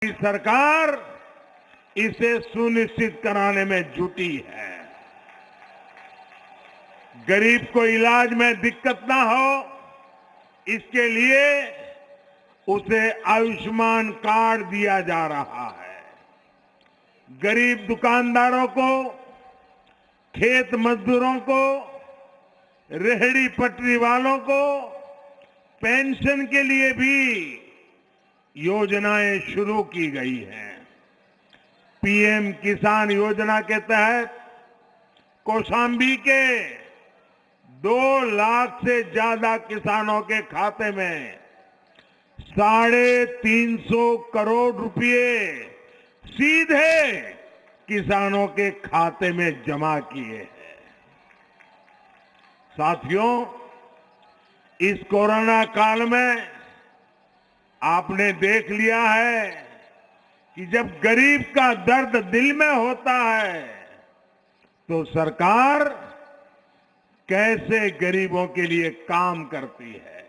सरकार इसे सुनिश्चित कराने में जुटी है। गरीब को इलाज में दिक्कत ना हो, इसके लिए उसे आयुष्मान कार्ड दिया जा रहा है। गरीब दुकानदारों को, खेत मजदूरों को, रेहड़ी पटरी वालों को पेंशन के लिए भी योजनाएं शुरू की गई हैं। पीएम किसान योजना के तहत कौशाम्बी के 2 लाख से ज्यादा किसानों के खाते में 350 करोड़ रुपए सीधे किसानों के खाते में जमा किए हैं। साथियों, इस कोरोना काल में आपने देख लिया है कि जब गरीब का दर्द दिल में होता है तो सरकार कैसे गरीबों के लिए काम करती है।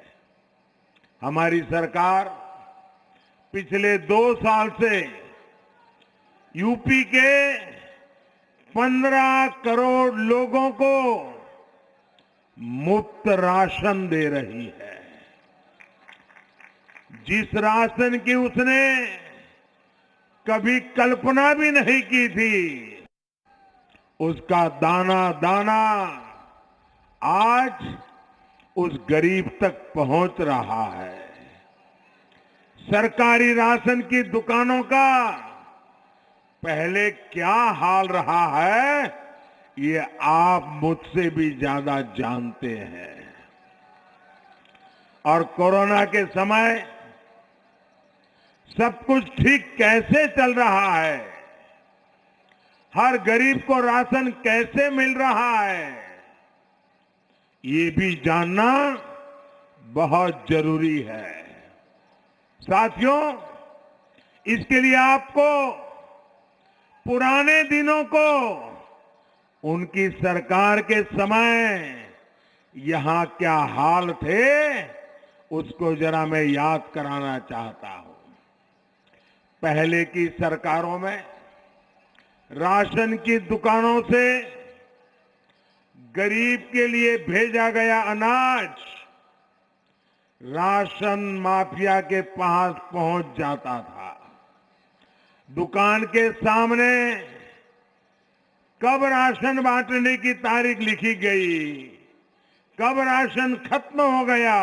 हमारी सरकार पिछले 2 साल से यूपी के 15 करोड़ लोगों को मुफ्त राशन दे रही है। जिस राशन की उसने कभी कल्पना भी नहीं की थी, उसका दाना दाना आज उस गरीब तक पहुंच रहा है। सरकारी राशन की दुकानों का पहले क्या हाल रहा है, ये आप मुझसे भी ज्यादा जानते हैं। और कोरोना के समय सब कुछ ठीक कैसे चल रहा है, हर गरीब को राशन कैसे मिल रहा है, ये भी जानना बहुत जरूरी है। साथियों, इसके लिए आपको पुराने दिनों को, उनकी सरकार के समय यहां क्या हाल थे, उसको जरा मैं याद कराना चाहता हूं। पहले की सरकारों में राशन की दुकानों से गरीब के लिए भेजा गया अनाज राशन माफिया के पास पहुंच जाता था। दुकान के सामने कब राशन बांटने की तारीख लिखी गई, कब राशन खत्म हो गया,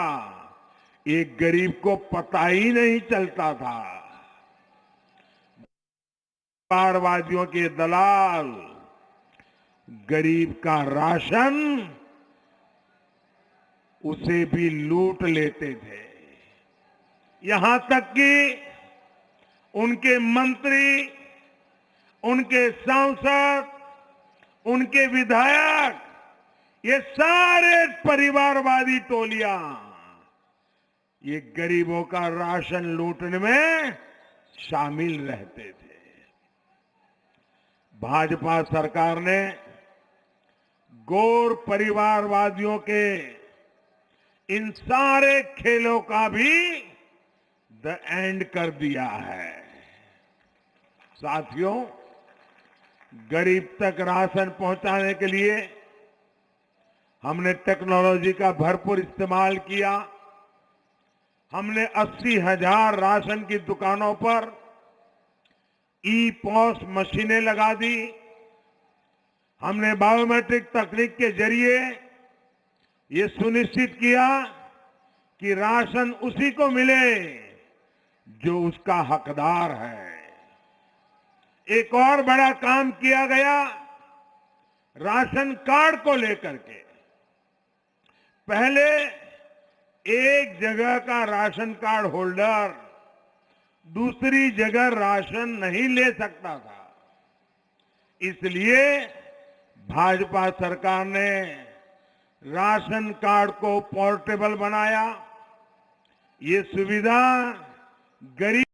एक गरीब को पता ही नहीं चलता था। व्यापारवादियों के दलाल गरीब का राशन उसे भी लूट लेते थे। यहां तक कि उनके मंत्री, उनके सांसद, उनके विधायक, ये सारे परिवारवादी टोलियां ये गरीबों का राशन लूटने में शामिल रहते थे। भाजपा सरकार ने गौर परिवारवादियों के इन सारे खेलों का भी द एंड कर दिया है। साथियों, गरीब तक राशन पहुंचाने के लिए हमने टेक्नोलॉजी का भरपूर इस्तेमाल किया। हमने 80,000 राशन की दुकानों पर ई-पॉस मशीनें लगा दी। हमने बायोमेट्रिक तकनीक के जरिए ये सुनिश्चित किया कि राशन उसी को मिले जो उसका हकदार है। एक और बड़ा काम किया गया राशन कार्ड को लेकर के। पहले एक जगह का राशन कार्ड होल्डर दूसरी जगह राशन नहीं ले सकता था। इसलिए भाजपा सरकार ने राशन कार्ड को पोर्टेबल बनाया। ये सुविधा गरीब